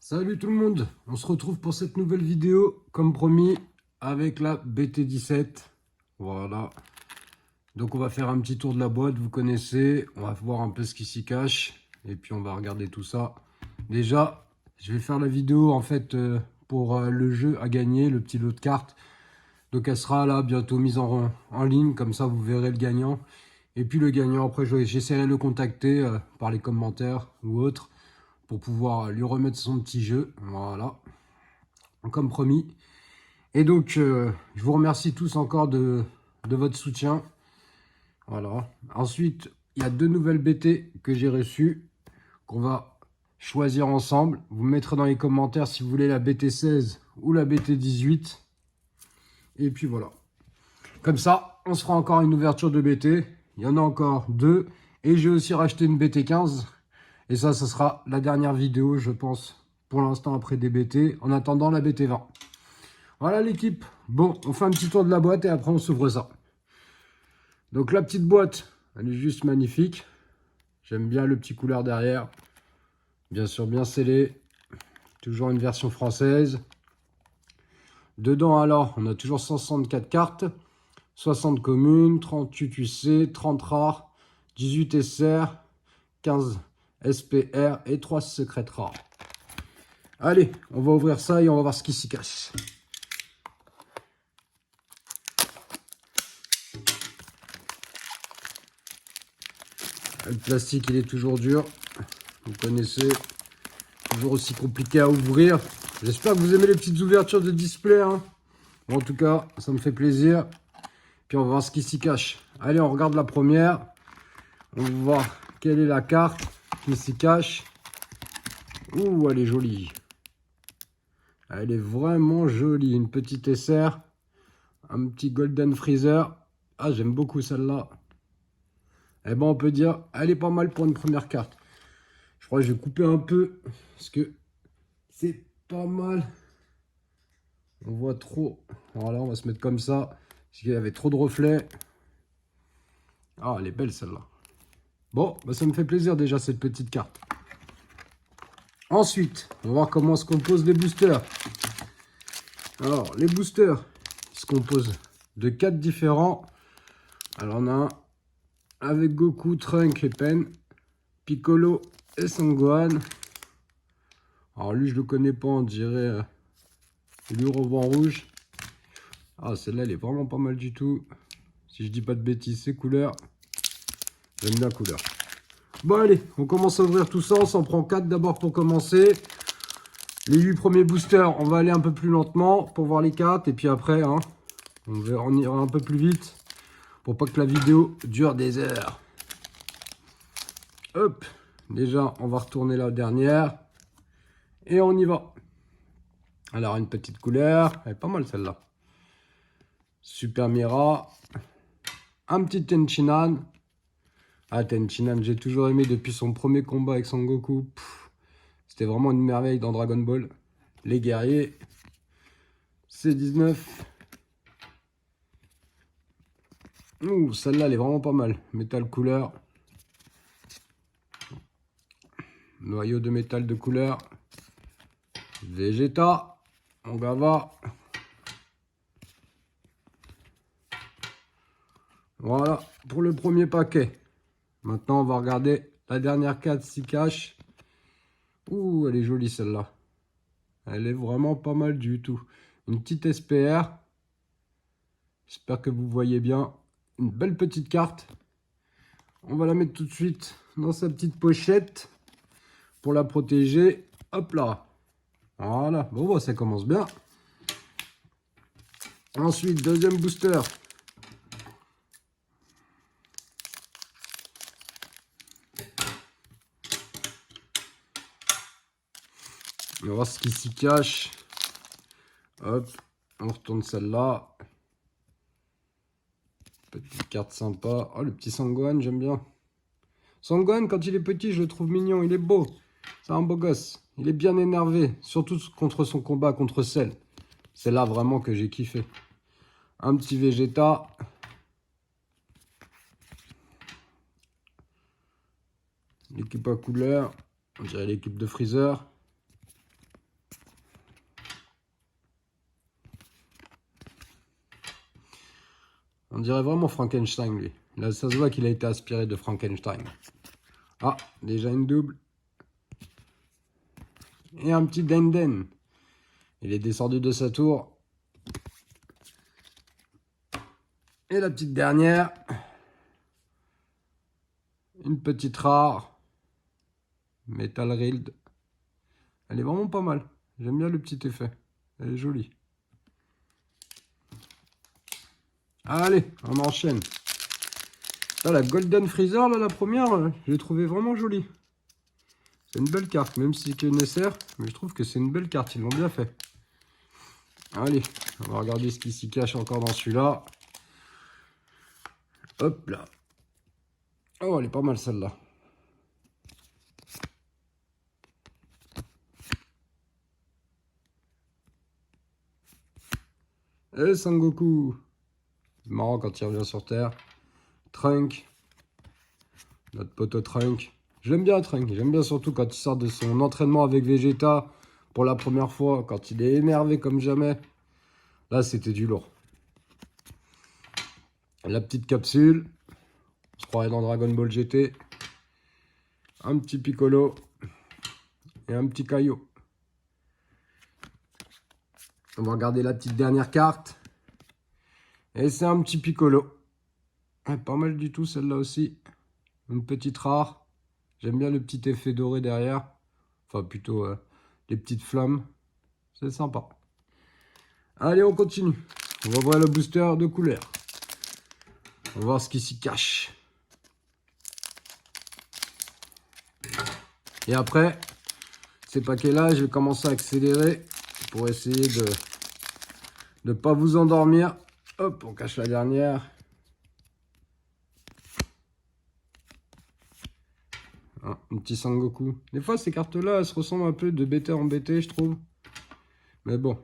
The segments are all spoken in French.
Salut tout le monde, on se retrouve pour cette nouvelle vidéo, comme promis, avec la BT17. Voilà, donc on va faire un petit tour de la boîte, vous connaissez, on va voir un peu ce qui s'y cache, et puis on va regarder tout ça. Déjà, je vais faire la vidéo en fait pour le jeu à gagner, le petit lot de cartes. Donc elle sera là bientôt mise en ligne, comme ça vous verrez le gagnant. Et puis le gagnant, après j'essaierai de le contacter par les commentaires ou autres, pour pouvoir lui remettre son petit jeu. Voilà, comme promis. Et donc, je vous remercie tous encore de votre soutien. Voilà. Ensuite, il y a deux nouvelles BT que j'ai reçues, qu'on va choisir ensemble. Vous mettrez dans les commentaires si vous voulez la BT16 ou la BT18. Et puis voilà. Comme ça, on se fera encore une ouverture de BT. Il y en a encore deux. Et j'ai aussi racheté une BT15. Et ça sera la dernière vidéo, je pense, pour l'instant après des BT, en attendant la BT20. Voilà l'équipe. Bon, on fait un petit tour de la boîte et après on s'ouvre ça. Donc la petite boîte, elle est juste magnifique. J'aime bien le petit couleur derrière. Bien sûr, bien scellé. Toujours une version française. Dedans alors, on a toujours 164 cartes. 60 communes, 38 UC, 30 rares, 18 SR, 15 SPR et 3 secrètes rares. Allez, on va ouvrir ça et on va voir ce qui s'y cache. Le plastique, il est toujours dur. Vous connaissez, toujours aussi compliqué à ouvrir. J'espère que vous aimez les petites ouvertures de display. Hein. Bon, en tout cas, ça me fait plaisir. Puis on va voir ce qui s'y cache. Allez, on regarde la première. On va voir quelle est la carte qui s'y cache. Ouh, elle est jolie. Elle est vraiment jolie. Une petite SR. Un petit Golden Freezer. Ah, j'aime beaucoup celle-là. Eh ben, on peut dire, elle est pas mal pour une première carte. Je crois que je vais couper un peu, parce que c'est pas mal. On voit trop. Voilà, on va se mettre comme ça, parce qu'il y avait trop de reflets. Ah, elle est belle celle-là. Bon, bah, ça me fait plaisir déjà, cette petite carte. Ensuite, on va voir comment se composent les boosters. Alors, les boosters se composent de 4 différents. Alors, on a un avec Goku, Trunk et Pen, Piccolo et Sangohan. Alors, lui, je le connais pas, on dirait le ruban rouge. Ah, celle-là, elle est vraiment pas mal du tout. Si je dis pas de bêtises, c'est couleur. J'aime bien la couleur. Bon, allez, on commence à ouvrir tout ça. On s'en prend 4 d'abord pour commencer. Les 8 premiers boosters, on va aller un peu plus lentement pour voir les cartes. Et puis après, hein, on ira un peu plus vite pour pas que la vidéo dure des heures. Hop, déjà, on va retourner la dernière. Et on y va. Alors, une petite couleur. Elle est pas mal celle-là. Super Mira. Un petit Tenchinan. Ah, Tenchinan, j'ai toujours aimé depuis son premier combat avec Son Goku. C'était vraiment une merveille dans Dragon Ball. Les guerriers. C19. Ouh, celle-là, elle est vraiment pas mal. Métal couleur. Noyau de métal de couleur. Vegeta. Ongava. Voilà pour le premier paquet. Maintenant, on va regarder la dernière carte s'y cache. Ouh, elle est jolie celle-là. Elle est vraiment pas mal du tout. Une petite SPR. J'espère que vous voyez bien. Une belle petite carte. On va la mettre tout de suite dans sa petite pochette pour la protéger. Hop là. Voilà. Bon, bah, ça commence bien. Ensuite, deuxième booster. On va voir ce qui s'y cache. Hop. On retourne celle-là. Petite carte sympa. Oh, le petit Sangohan, j'aime bien. Sangohan, quand il est petit, je le trouve mignon. Il est beau. C'est un beau gosse. Il est bien énervé. Surtout contre son combat contre Cell. C'est là vraiment que j'ai kiffé. Un petit Vegeta. L'équipe à couleur. On dirait l'équipe de Freezer. On dirait vraiment Frankenstein, lui. Là, ça se voit qu'il a été aspiré de Frankenstein. Ah, déjà une double. Et un petit Denden. Il est descendu de sa tour. Et la petite dernière. Une petite rare. Metal Rild. Elle est vraiment pas mal. J'aime bien le petit effet. Elle est jolie. Allez, on enchaîne. Là, la Golden Freezer, là, la première, je l'ai trouvée vraiment jolie. C'est une belle carte, même si c'est que nécessaire, mais je trouve que c'est une belle carte, ils l'ont bien fait. Allez, on va regarder ce qui s'y cache encore dans celui-là. Hop là. Oh, elle est pas mal celle-là. Et Sangoku. C'est marrant quand il revient sur Terre. Trunk. Notre poteau Trunk. J'aime bien Trunk. J'aime bien surtout quand il sort de son entraînement avec Vegeta pour la première fois. Quand il est énervé comme jamais. Là, c'était du lourd. La petite capsule. On se croirait dans Dragon Ball GT. Un petit Piccolo. Et un petit Kaio. On va regarder la petite dernière carte. Et c'est un petit Piccolo. Pas mal du tout celle-là aussi. Une petite rare. J'aime bien le petit effet doré derrière. Enfin plutôt les petites flammes. C'est sympa. Allez, on continue. On va voir le booster de couleur. On va voir ce qui s'y cache. Et après, ces paquets-là, je vais commencer à accélérer pour essayer de ne pas vous endormir. Hop, on cache la dernière. Ah, un petit Sangoku. Des fois, ces cartes-là, elles se ressemblent un peu de BT en BT, je trouve. Mais bon.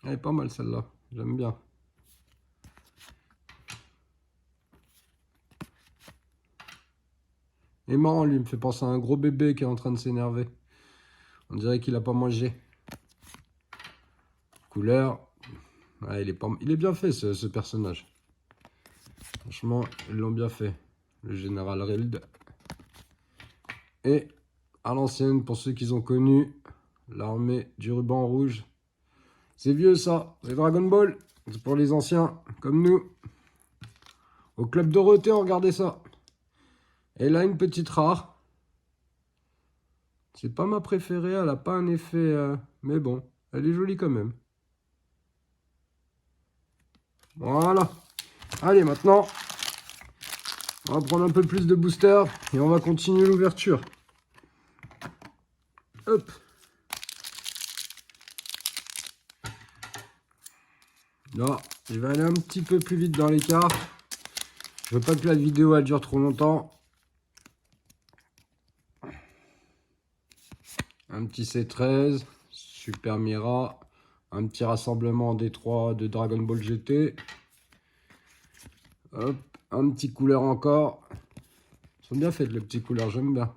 Elle est pas mal, celle-là. J'aime bien. Il est marrant, lui. Il me fait penser à un gros bébé qui est en train de s'énerver. On dirait qu'il a pas mangé. Couleur. Ouais, il est bien fait, ce personnage. Franchement, ils l'ont bien fait. Le général Rild. Et à l'ancienne, pour ceux qui ont connu, l'armée du ruban rouge. C'est vieux ça, les Dragon Ball. C'est pour les anciens, comme nous. Au club Dorothée, regardez ça. Et là, une petite rare. C'est pas ma préférée, elle a pas un effet... mais bon, elle est jolie quand même. Voilà. Allez, maintenant, on va prendre un peu plus de booster et on va continuer l'ouverture. Hop. Là, je vais aller un petit peu plus vite dans les cartes. Je veux pas que la vidéo elle dure trop longtemps. Un petit C13, Super Mira, un petit rassemblement des 3 de Dragon Ball GT. Hop, un petit couleur encore. Ils sont bien faits les petits couleurs, j'aime bien.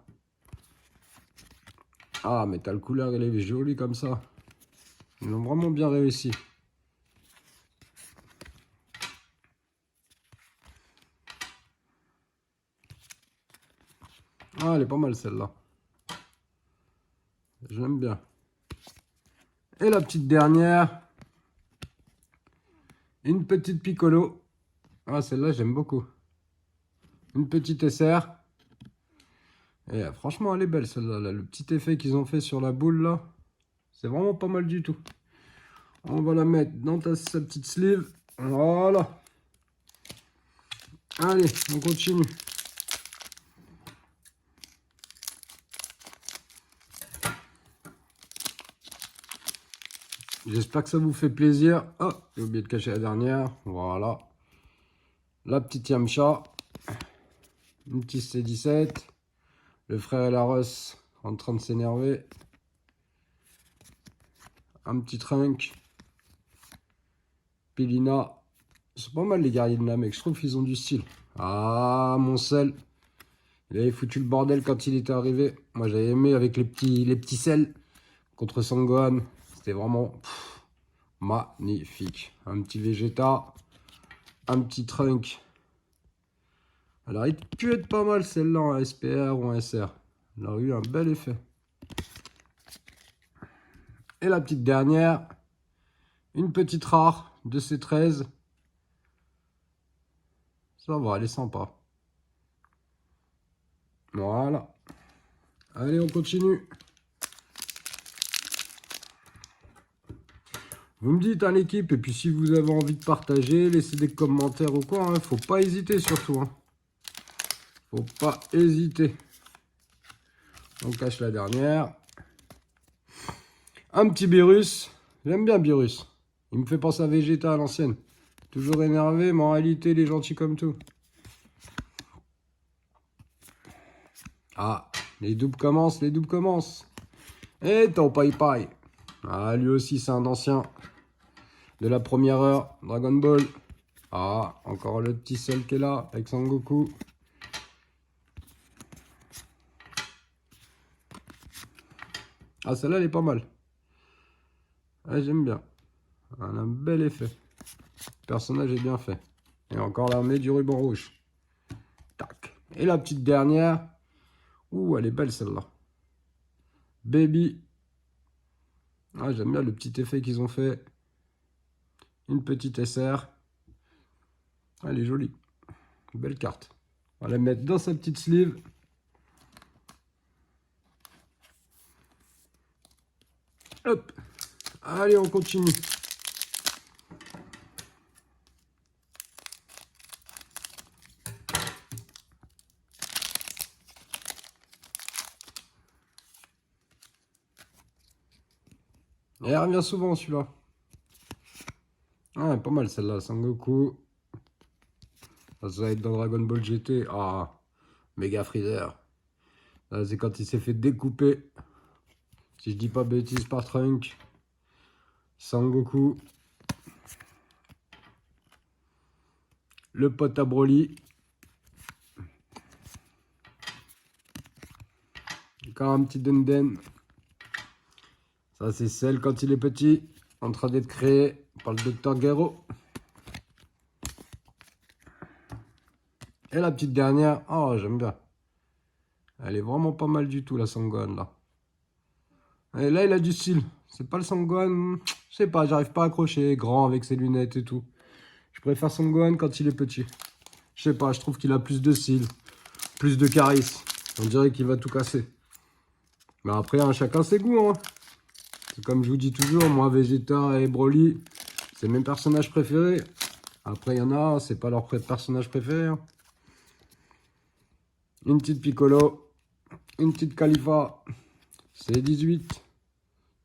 Ah, mais t'as le couleur, elle est jolie comme ça. Ils ont vraiment bien réussi. Ah, elle est pas mal celle-là. J'aime bien. Et la petite dernière. Une petite Piccolo. Ah, celle-là, j'aime beaucoup. Une petite SR. Et franchement, elle est belle celle-là. Le petit effet qu'ils ont fait sur la boule, là. C'est vraiment pas mal du tout. On va la mettre dans sa petite sleeve. Voilà. Allez, on continue. J'espère que ça vous fait plaisir. Oh, j'ai oublié de cacher la dernière. Voilà. La petite Yamcha. Une petite C17. Le frère et la Russ en train de s'énerver. Un petit Trunk. Pilina. C'est pas mal les guerriers de Namek. Je trouve qu'ils ont du style. Ah, mon sel. Il avait foutu le bordel quand il était arrivé. Moi, j'avais aimé avec les petits sels contre Sangohan. c'était vraiment magnifique. Un petit Vegeta, un petit Trunk. Elle aurait pu être pas mal celle-là en SPR ou en SR. Elle aurait eu un bel effet. Et la petite dernière, une petite rare de C13. Ça va, elle est sympa. Voilà. Allez, on continue. Vous me dites à l'équipe, et puis si vous avez envie de partager, laissez des commentaires ou quoi, hein, faut pas hésiter surtout. Hein. Faut pas hésiter. On cache la dernière. Un petit Beerus. J'aime bien Beerus. Il me fait penser à Vegeta à l'ancienne. Toujours énervé, mais en réalité, il est gentil comme tout. Ah, les doubles commencent, les doubles commencent. Et ton Pai Pai. Ah, lui aussi, c'est un ancien. De la première heure, Dragon Ball. Ah, encore le petit seul qui est là, avec Sangoku. Ah, celle-là, elle est pas mal. Ah, j'aime bien. Elle a un bel effet. Le personnage est bien fait. Et encore l'armée du ruban rouge. Tac. Et la petite dernière. Ouh, elle est belle celle-là. Baby. Ah, j'aime bien le petit effet qu'ils ont fait. Une petite SR. Elle est jolie. Belle carte. On va la mettre dans sa petite sleeve. Hop. Allez, on continue. Et elle revient souvent celui-là. Ah, pas mal celle-là, Sangoku. Ça va être dans Dragon Ball GT. Ah, Mega Freezer. Là, c'est quand il s'est fait découper. Si je dis pas bêtise par Trunk. Sangoku. Le pote à Broly. Encore un petit Denden. Ça, c'est celle quand il est petit. En train d'être créé par le docteur Gero. Et la petite dernière. Oh, j'aime bien. Elle est vraiment pas mal du tout, la Sangohan, là. Et là, il a du style. C'est pas le Sangohan. Je sais pas, j'arrive pas à accrocher. Grand avec ses lunettes et tout. Je préfère Sangohan quand il est petit. Je sais pas, je trouve qu'il a plus de style. Plus de charisme. On dirait qu'il va tout casser. Mais après, hein, chacun ses goûts. Hein. C'est comme je vous dis toujours, moi, Vegeta et Broly, c'est mes personnages préférés. Après, il y en a, c'est pas leur personnage préféré. Hein. Une petite Piccolo. Une petite Khalifa. C'est 18.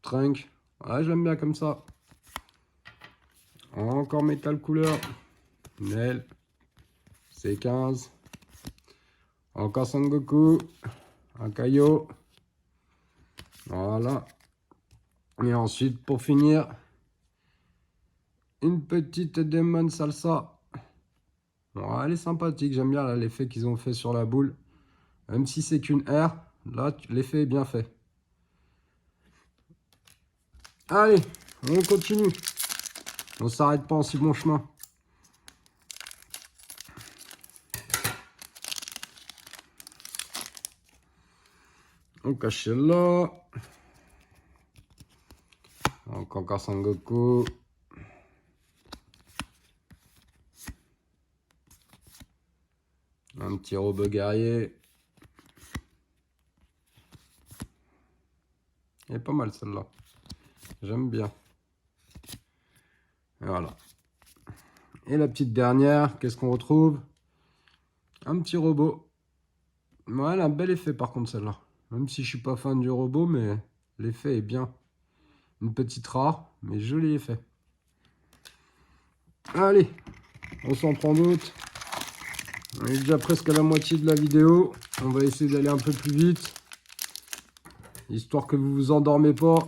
Trunk. Ouais, j'aime bien comme ça. Encore métal couleur. Nel. C'est 15. Encore Sangoku. Un Kaio. Voilà. Et ensuite, pour finir, une petite Demon Salsa. Bon, elle est sympathique. J'aime bien l'effet qu'ils ont fait sur la boule. Même si c'est qu'une R, là, l'effet est bien fait. Allez, on continue. On s'arrête pas en si bon chemin. On cache là. Donc encore Sangoku. Un petit robot guerrier. Elle est pas mal celle-là. J'aime bien. Et voilà. Et la petite dernière, qu'est-ce qu'on retrouve? Un petit robot. Ouais, elle a un bel effet par contre celle-là. Même si je suis pas fan du robot, mais l'effet est bien. Une petite rare, mais joli effet. Allez, on s'en prend d'autres. On est déjà presque à la moitié de la vidéo. On va essayer d'aller un peu plus vite. Histoire que vous vous endormez pas.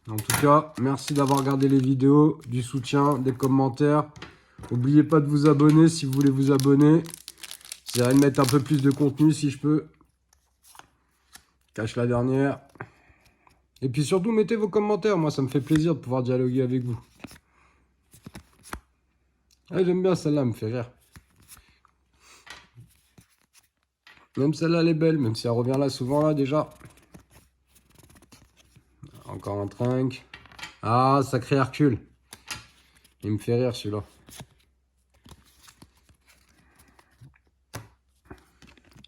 En tout cas, merci d'avoir regardé les vidéos, du soutien, des commentaires. N'oubliez pas de vous abonner si vous voulez vous abonner. J'essaierai de mettre un peu plus de contenu si je peux. Cache la dernière. Et puis surtout, mettez vos commentaires. Moi, ça me fait plaisir de pouvoir dialoguer avec vous. Ah, j'aime bien celle-là, elle me fait rire. Même celle-là, elle est belle, même si elle revient là souvent, là, déjà. Encore un trinque. Ah, sacré Hercule. Il me fait rire, celui-là.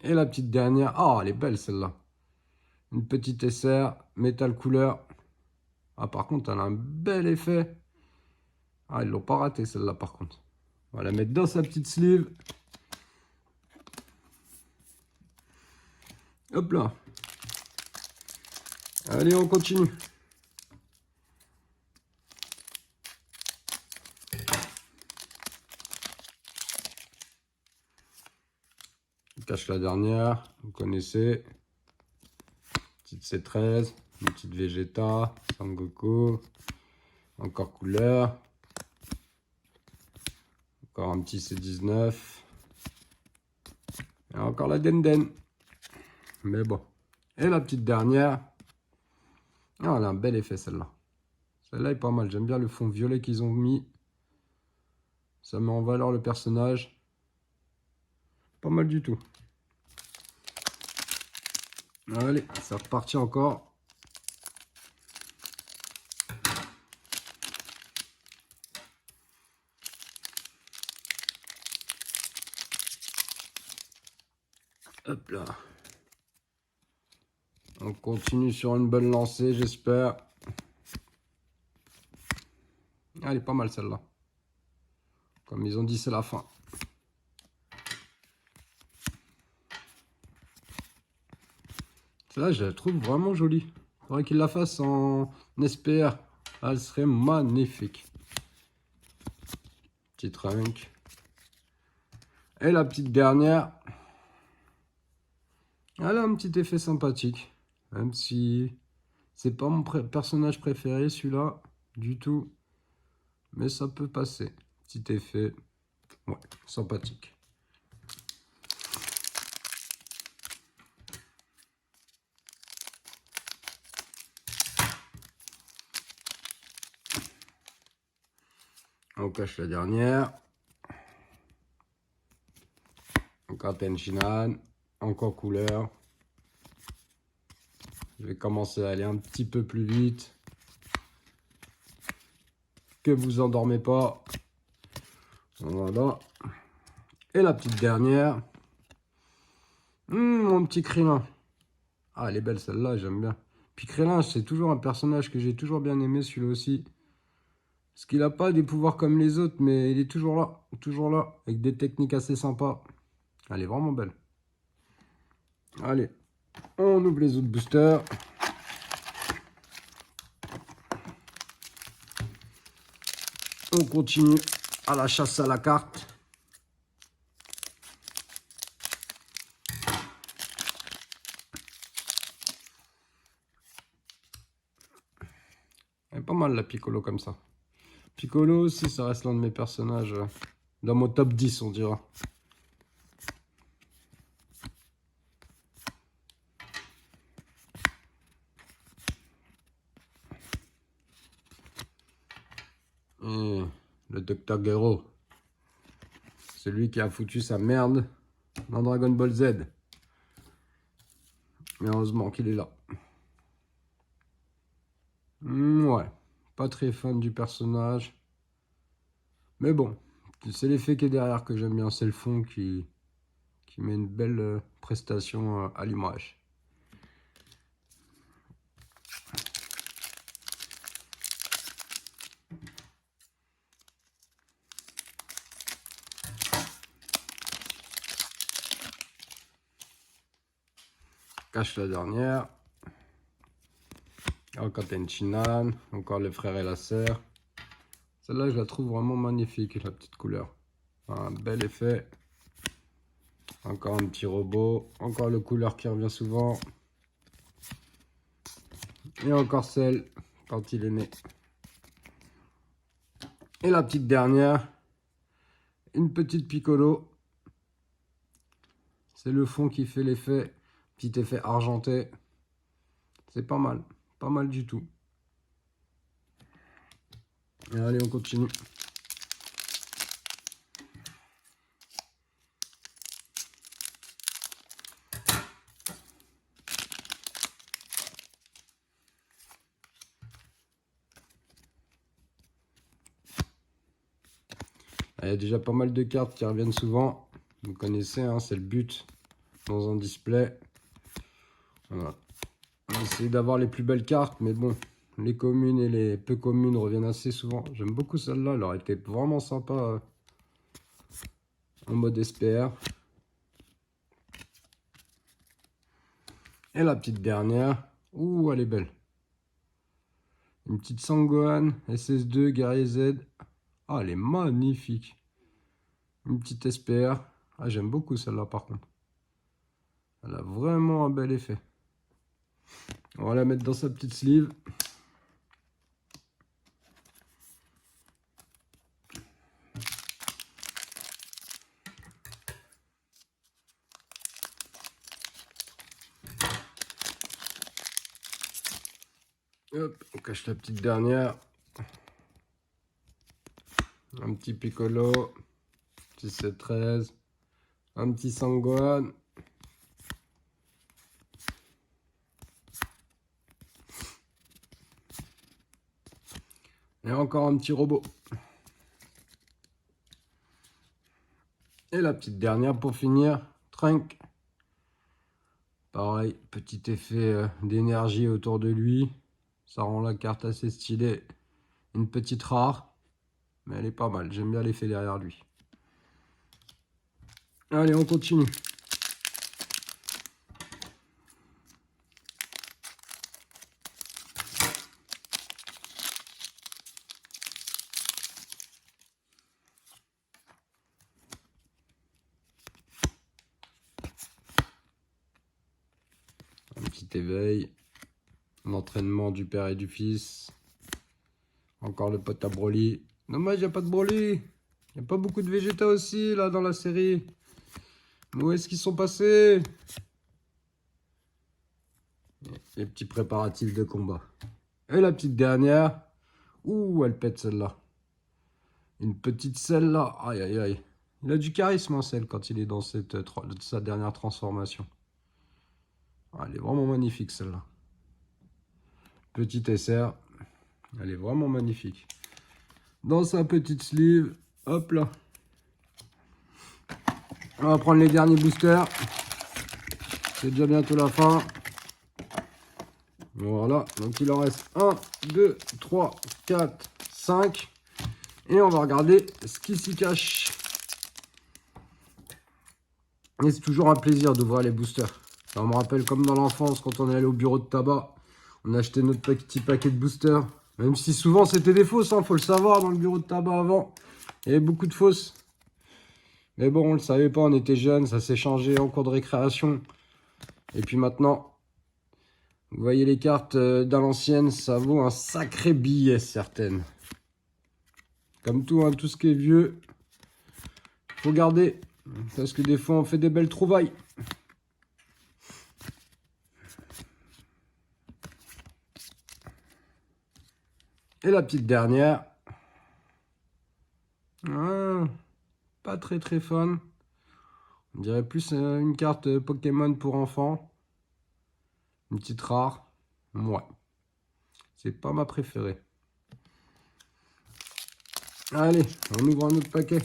Et la petite dernière. Ah, elle est belle, celle-là. Une petite SR, métal couleur. Ah, par contre, elle a un bel effet. Ah, ils l'ont pas raté, celle-là, par contre. On va la mettre dans sa petite sleeve. Hop là. Allez, on continue. Je cache la dernière, vous connaissez. Petite C13, une petite Vegeta, Sangoku. Encore couleur. Encore un petit C19. Et encore la Denden. Mais bon. Et la petite dernière. Ah, elle a un bel effet, celle-là. Celle-là est pas mal. J'aime bien le fond violet qu'ils ont mis. Ça met en valeur le personnage. Pas mal du tout. Allez, c'est reparti encore. Hop là. On continue sur une bonne lancée, j'espère. Ah, elle est pas mal celle-là. Comme ils ont dit, c'est la fin. Celle-là, je la trouve vraiment jolie. Il faudrait qu'ils la fassent en SPR. Elle serait magnifique. Petit trunk. Et la petite dernière. Elle a un petit effet sympathique. Même si c'est pas mon personnage préféré, celui-là, du tout. Mais ça peut passer. Petit effet. Ouais, sympathique. On cache la dernière. Encore Tenshinhan. Encore couleur. Je vais commencer à aller un petit peu plus vite. Que vous endormez pas. Voilà. Et la petite dernière. Mon petit Krillin. Ah, elle est belle celle-là, j'aime bien. Puis Krillin, c'est toujours un personnage que j'ai toujours bien aimé, celui-là aussi. Parce qu'il n'a pas des pouvoirs comme les autres, mais il est toujours là, avec des techniques assez sympas. Elle est vraiment belle. Allez, on ouvre les autres boosters. On continue à la chasse à la carte. Elle est pas mal la Piccolo comme ça. Piccolo aussi, ça reste l'un de mes personnages dans mon top 10, on dira. Et le Dr. Gero. Celui qui a foutu sa merde dans Dragon Ball Z. Mais heureusement qu'il est là. Ouais, pas très fan du personnage. Mais bon, c'est l'effet qui est derrière que j'aime bien. C'est le fond qui met une belle prestation à l'image. Cache la dernière. Encore Tenshinhan. Encore le frère et la sœur. Celle-là, je la trouve vraiment magnifique, la petite couleur. Un bel effet. Encore un petit robot. Encore le couleur qui revient souvent. Et encore celle quand il est né. Et la petite dernière. Une petite Piccolo. C'est le fond qui fait l'effet. Petit effet argenté. C'est pas mal. Pas mal du tout. Et allez, on continue. Il y a déjà pas mal de cartes qui reviennent souvent. Vous connaissez, hein, c'est le but dans un display. Voilà. On va essayer d'avoir les plus belles cartes, mais bon, les communes et les peu communes reviennent assez souvent. J'aime beaucoup celle-là, elle aurait été vraiment sympa en mode SPR. Et la petite dernière, ouh, elle est belle. Une petite Sangohan, SS2, Guerrier Z. Ah, elle est magnifique. Une petite SPR. Ah, j'aime beaucoup celle-là par contre. Elle a vraiment un bel effet. On va la mettre dans sa petite sleeve. Hop, on cache la petite dernière. Un petit Piccolo. Petit 7-13. Un petit Sangohan. Et encore un petit robot. Et la petite dernière pour finir. Trunk. Pareil, petit effet d'énergie autour de lui. Ça rend la carte assez stylée. Une petite rare. Mais elle est pas mal. J'aime bien l'effet derrière lui. Allez, on continue. Un petit éveil. L'entraînement du père et du fils. Encore le pote à Broly. Dommage, il n'y a pas de Broly. Il n'y a pas beaucoup de Vegeta aussi, là, dans la série. Où est-ce qu'ils sont passés? Les petits préparatifs de combat. Et la petite dernière. Ouh, elle pète celle-là. Une petite celle-là. Aïe, aïe, aïe. Il a du charisme, hein, celle, quand il est dans sa dernière transformation. Ah, elle est vraiment magnifique, celle-là. Petite SR. Elle est vraiment magnifique. Dans sa petite sleeve. Hop là. On va prendre les derniers boosters. C'est déjà bientôt la fin. Voilà. Donc il en reste 1, 2, 3, 4, 5. Et on va regarder ce qui s'y cache. Et c'est toujours un plaisir d'ouvrir les boosters. Ça me rappelle comme dans l'enfance, quand on est allé au bureau de tabac, on achetait notre petit paquet de boosters. Même si souvent c'était des fausses, hein, faut le savoir, dans le bureau de tabac avant. Il y avait beaucoup de fausses. Mais bon, on le savait pas, on était jeunes, ça s'est changé en cours de récréation. Et puis maintenant, vous voyez les cartes dans l'ancienne, ça vaut un sacré billet, certaines. Comme tout, hein, tout ce qui est vieux, faut garder. Parce que des fois, on fait des belles trouvailles. Et la petite dernière. Ah, pas très très fun. On dirait plus une carte Pokémon pour enfants. Une petite rare. Ouais. C'est pas ma préférée. Allez, on ouvre un autre paquet.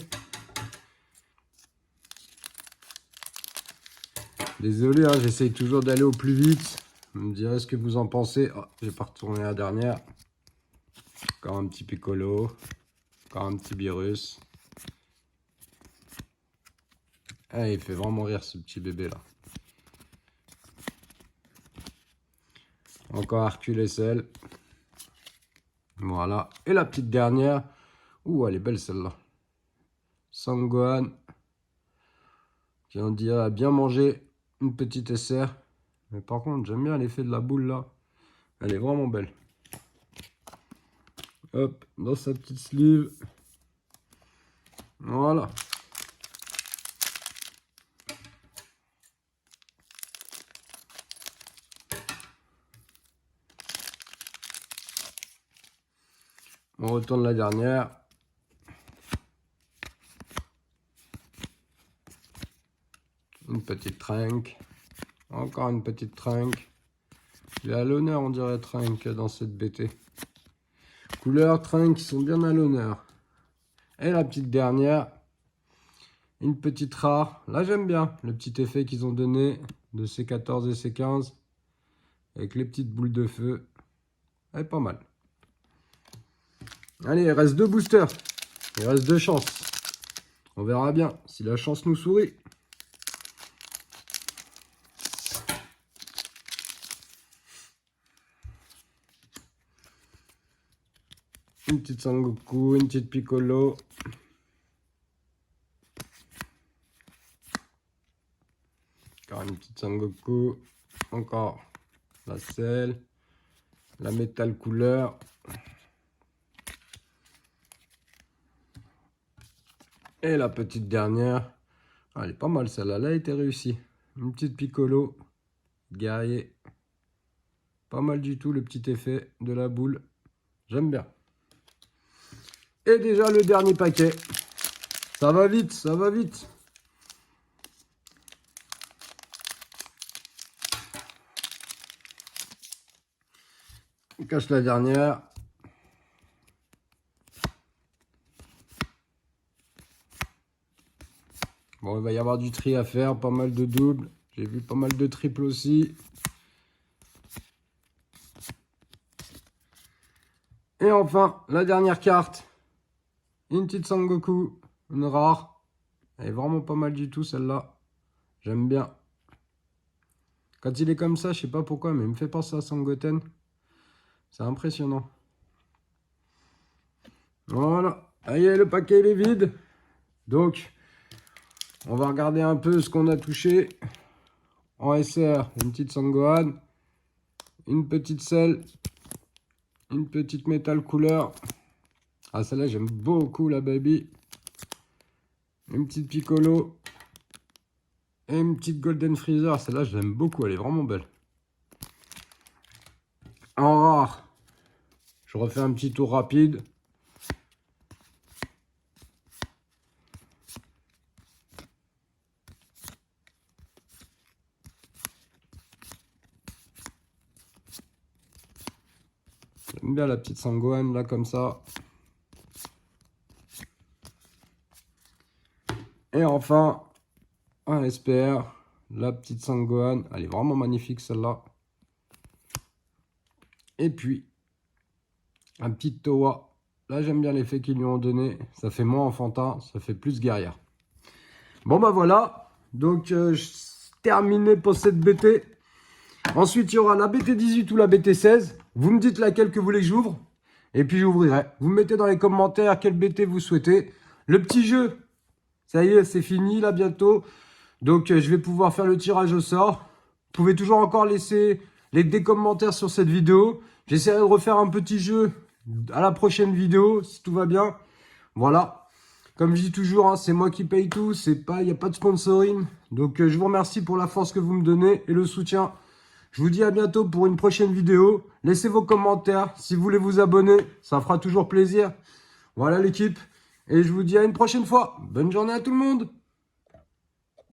Désolé, hein, j'essaye toujours d'aller au plus vite. Vous me direz ce que vous en pensez. Oh, j'ai pas retourné la dernière. Encore un petit Piccolo. Encore un petit Beerus. Ah, il fait vraiment rire ce petit bébé là. Encore Hercule SL. Voilà. Et la petite dernière. Ouh, elle est belle celle-là. Sangohan. Qui on dirait a bien mangé une petite SR. Mais par contre, j'aime bien l'effet de la boule là. Elle est vraiment belle. Hop, dans sa petite sleeve. Voilà. On retourne la dernière. Une petite trinque. Encore une petite trinque. Il est à l'honneur, on dirait trinque dans cette BT. Couleurs trinque qui sont bien à l'honneur. Et la petite dernière. Une petite rare. Là, j'aime bien le petit effet qu'ils ont donné de C14 et C15. Avec les petites boules de feu. Elle est pas mal. Allez, il reste 2 boosters. Il reste 2 chances. On verra bien si la chance nous sourit. Une petite Sangoku, une petite Piccolo. Encore une petite Sangoku. Encore la selle. La métal couleur. Et la petite dernière. Ah, elle est pas mal celle-là. Elle a été réussie. Une petite Piccolo. Guerrier. Pas mal du tout le petit effet de la boule. J'aime bien. Et déjà le dernier paquet. Ça va vite, ça va vite. On cache la dernière. Bon, il va y avoir du tri à faire, pas mal de doubles. J'ai vu pas mal de triples aussi. Et enfin, la dernière carte. Une petite Sangoku, une rare. Elle est vraiment pas mal du tout celle-là. J'aime bien. Quand il est comme ça, je sais pas pourquoi, mais il me fait penser à Sangoten. C'est impressionnant. Voilà. Allez, le paquet il est vide. Donc, on va regarder un peu ce qu'on a touché. En SR, une petite Sangohan. Une petite selle. Une petite métal couleur. Ah, celle-là, j'aime beaucoup la baby. Une petite Piccolo. Et une petite Golden Freezer. Celle-là, je l'aime beaucoup. Elle est vraiment belle. En rare, je refais un petit tour rapide. J'aime bien la petite Sangohan, là, comme ça. Et enfin, un SPR, la petite Sangohan. Elle est vraiment magnifique, celle-là. Et puis, un petit Towa. Là, j'aime bien l'effet qu'ils lui ont donné. Ça fait moins enfantin, ça fait plus guerrière. Bon, bah voilà. Donc, terminé pour cette BT. Ensuite, il y aura la BT18 ou la BT16. Vous me dites laquelle que vous voulez que j'ouvre. Et puis, j'ouvrirai. Vous me mettez dans les commentaires quelle BT vous souhaitez. Le petit jeu, ça y est, c'est fini là bientôt. Donc, je vais pouvoir faire le tirage au sort. Vous pouvez toujours encore laisser des commentaires sur cette vidéo. J'essaierai de refaire un petit jeu à la prochaine vidéo, si tout va bien. Voilà. Comme je dis toujours, hein, c'est moi qui paye tout. Il n'y a pas de sponsoring. Donc, je vous remercie pour la force que vous me donnez et le soutien. Je vous dis à bientôt pour une prochaine vidéo. Laissez vos commentaires. Si vous voulez vous abonner, ça fera toujours plaisir. Voilà l'équipe. Et je vous dis à une prochaine fois. Bonne journée à tout le monde.